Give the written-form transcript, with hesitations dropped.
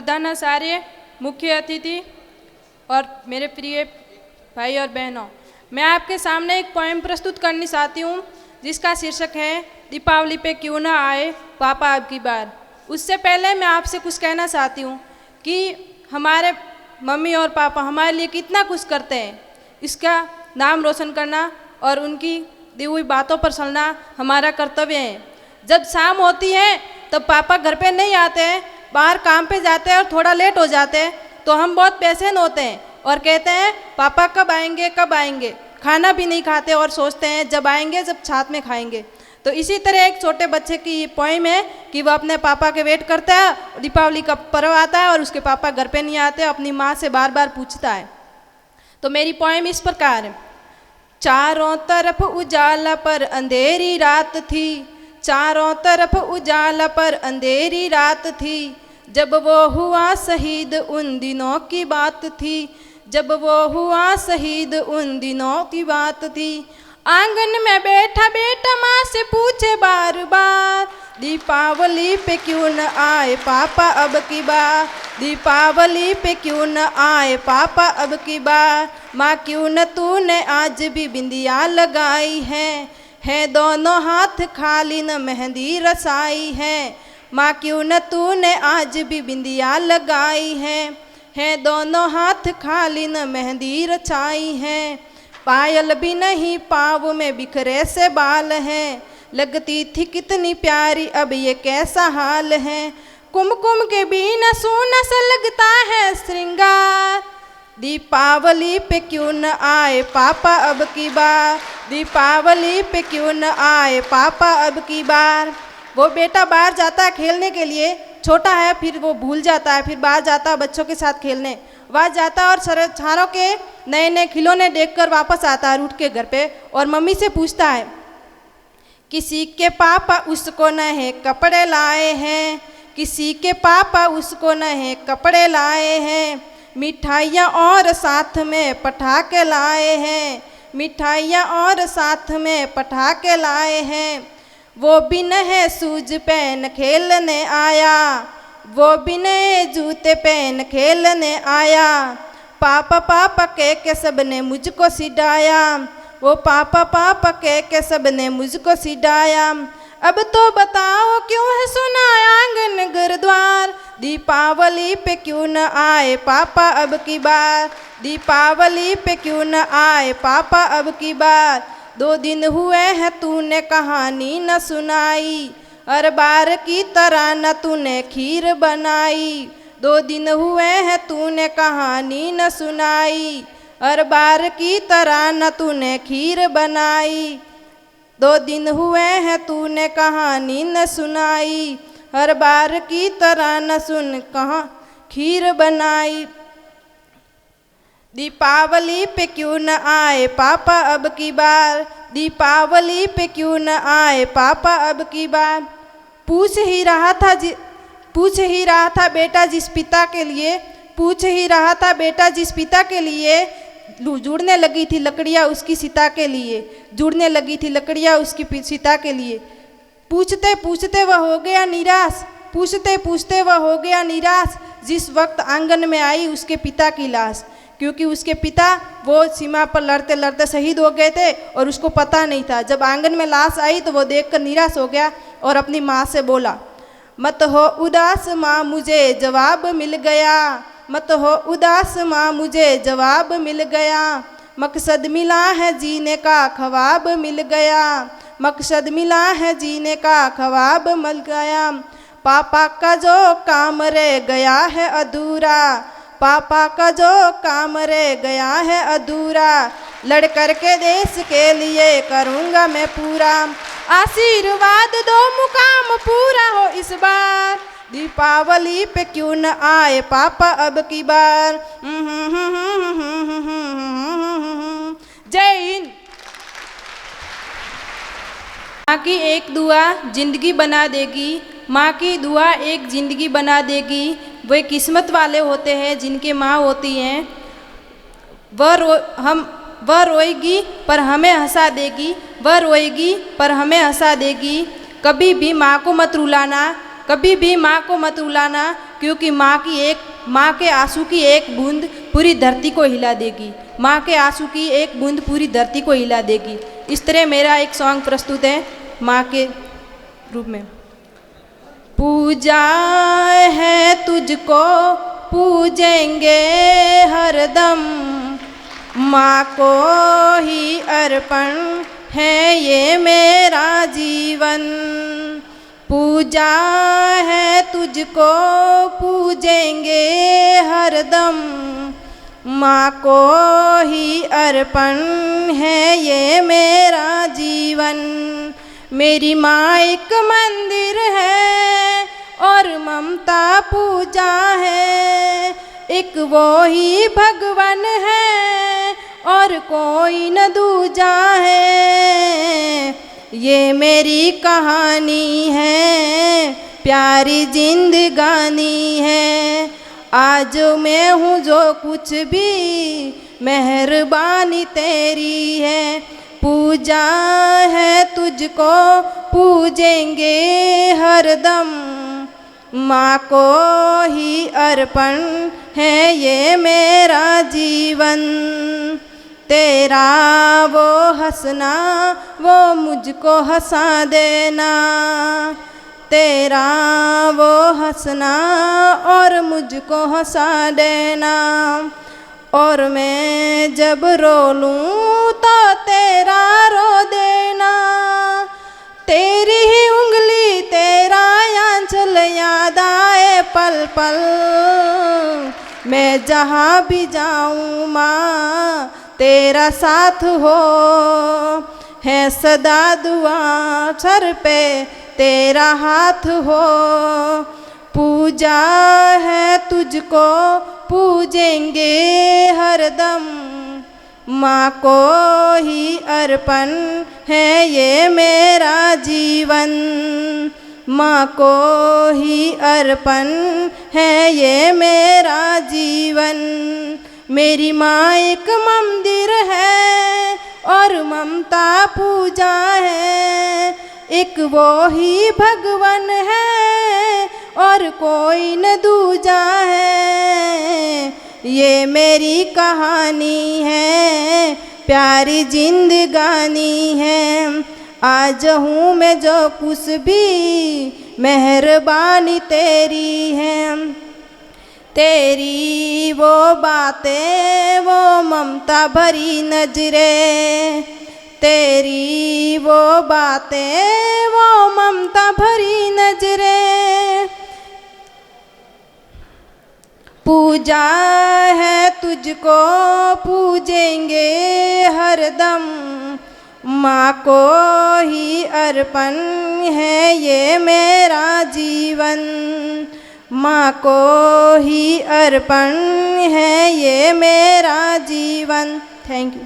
प्रधानाचार्य, मुख्य अतिथि और मेरे प्रिय भाई और बहनों, मैं आपके सामने एक पोएम प्रस्तुत करनी चाहती हूँ जिसका शीर्षक है दीपावली पे क्यों ना आए पापा अब की बार। उससे पहले मैं आपसे कुछ कहना चाहती हूँ कि हमारे मम्मी और पापा हमारे लिए कितना कुछ करते हैं, इसका नाम रोशन करना और उनकी दी हुई बातों पर चलना हमारा कर्तव्य है। जब शाम होती है तब पापा घर पे नहीं आते हैं, बाहर काम पे जाते हैं और थोड़ा लेट हो जाते हैं, तो हम बहुत बेचैन होते हैं और कहते हैं पापा कब आएंगे कब आएंगे। खाना भी नहीं खाते और सोचते हैं जब आएंगे जब साथ में खाएंगे। तो इसी तरह एक छोटे बच्चे की पोएम है कि वो अपने पापा के वेट करता है, दीपावली का पर्व आता है और उसके पापा घर पे नहीं आते, अपनी माँ से बार बार पूछता है। तो मेरी पोएम इस प्रकार है। चारों तरफ उजाला पर अंधेरी रात थी, चारों तरफ उजाला पर अंधेरी रात थी, जब वो हुआ शहीद उन दिनों की बात थी, जब वो हुआ शहीद उन दिनों की बात थी। आंगन में बैठा बेटा माँ से पूछे बार बार, दीपावली पे क्यों न आए पापा अब की बार, दीपावली पे क्यों न आए पापा अब की बार। माँ क्यों न तूने आज भी बिंदिया लगाई है दोनों हाथ खाली न मेहंदी रसाई है। माँ क्यों न तूने आज भी बिंदिया लगाई है दोनों हाथ खाली न मेहंदी रचाई है। पायल भी नहीं पाँव में बिखरे से बाल हैं, लगती थी कितनी प्यारी अब ये कैसा हाल है। कुमकुम के बिना सोना सा लगता है श्रृंगार, दीपावली पे क्यों न आए पापा अब की बार, दीपावली पे क्यों न आए पापा अब की बार। वो बेटा बाहर जाता है खेलने के लिए, छोटा है, फिर वो भूल जाता है, फिर बाहर जाता है बच्चों के साथ खेलने, वहाँ जाता है और छारों के नए नए खिलौने देखकर वापस आता है रूठ के घर पे और मम्मी से पूछता है किसी के पापा उसको नए कपड़े लाए हैं, किसी के पापा उसको नए कपड़े लाए हैं, मिठाइयाँ और साथ में पटाखे लाए हैं, मिठाइयाँ और साथ में पटाखे लाए हैं। वो भी नए शूज पहन खेलने आया, वो भी नए जूते पहन खेलने आया। पापा पापा कह के सबने मुझको सिडाया, वो पापा पापा कह के सबने मुझको सिडाया। अब तो बताओ क्यों है सुना आंगन घर द्वार, दीपावली पे क्यों न आए पापा अब की बार, दीपावली पे क्यों न आए पापा अब की बार। 2 दिन हुए हैं तूने कहानी न सुनाई, हर बार की तरह न तूने खीर बनाई। 2 दिन हुए हैं तूने कहानी न सुनाई, हर बार की तरह न तूने खीर बनाई। 2 दिन हुए हैं तूने कहानी न सुनाई, हर बार की तरह न सुन कहाँ खीर बनाई। दीपावली पे क्यों न आए पापा अब की बार, दीपावली पे क्यों न आए पापा अब की बार। पूछ ही रहा था बेटा जिस पिता के लिए, पूछ ही रहा था बेटा जिस पिता के लिए जुड़ने लगी थी लकड़ियाँ उसकी सीता के लिए, जुड़ने लगी थी लकड़ियाँ उसकी सीता के लिए। पूछते पूछते वह हो गया निराश, पूछते पूछते वह हो गया निराश, जिस वक्त आंगन में आई उसके पिता की लाश। क्योंकि उसके पिता वो सीमा पर लड़ते लड़ते शहीद हो गए थे और उसको पता नहीं था। जब आंगन में लाश आई तो वो देखकर निराश हो गया और अपनी माँ से बोला मत हो उदास माँ मुझे जवाब मिल गया, मत हो उदास माँ मुझे जवाब मिल गया। मकसद मिला है जीने का ख्वाब मिल गया, मकसद मिला है जीने का ख्वाब मिल गया। पापा का जो काम रह गया है अधूरा, पापा का जो काम रह गया है अधूरा, लड़ कर के देश के लिए करूँगा मैं पूरा। आशीर्वाद दो मुकाम पूरा हो इस बार, दीपावली पे क्यों न आए पापा अब की बार। जय हिंद। माँ की एक दुआ जिंदगी बना देगी, माँ की दुआ एक ज़िंदगी बना देगी। वे किस्मत वाले होते हैं जिनके माँ होती हैं। वह रोएगी पर हमें हंसा देगी, वह रोएगी पर हमें हंसा देगी। कभी भी माँ को मत रुलाना, कभी भी माँ को मत रुलाना, क्योंकि माँ के आंसू की एक बूंद पूरी धरती को हिला देगी। माँ के आंसू की एक बूंद पूरी धरती को हिला देगी। इस तरह मेरा एक सॉन्ग प्रस्तुत है माँ के रूप में। पूजा है तुझको पूजेंगे हरदम, माँ को ही अर्पण है ये मेरा जीवन। पूजा है तुझको पूजेंगे हरदम, माँ को ही अर्पण है ये मेरा जीवन। मेरी माँ एक मंदिर है और ममता पूजा है, एक वो ही भगवान है और कोई न दूजा है। ये मेरी कहानी है, प्यारी जिंदगानी है। आज मैं हूँ जो कुछ भी, मेहरबानी तेरी है। पूजा है तुझको पूजेंगे हरदम, माँ को ही अर्पण है ये मेरा जीवन। तेरा वो हंसना वो मुझको हंसा देना, तेरा वो हंसना और मुझको हंसा देना। और मैं जब रो लूँ तो तेरा रो देना, तेरी ही उंगली तेरा आंचल याद आए पल पल। मैं जहाँ भी जाऊँ माँ तेरा साथ हो, है सदा दुआ सर पे तेरा हाथ हो। पूजा है तुझको पूजेंगे हरदम, माँ को ही अर्पण है ये मेरा जीवन। माँ को ही अर्पण है ये मेरा जीवन। मेरी माँ एक मंदिर है और ममता पूजा है, एक वो ही भगवान है और कोई न दूजा है। ये मेरी कहानी है, प्यारी जिंदगानी है। आज हूँ मैं जो कुछ भी, मेहरबानी तेरी है। तेरी वो बातें वो ममता भरी नजरें, तेरी वो बातें वो ममता भरी नजरें। पूजा है तुझको पूजेंगे हरदम, माँ को ही अर्पण है ये मेरा जीवन। माँ को ही अर्पण है ये मेरा जीवन। Thank you.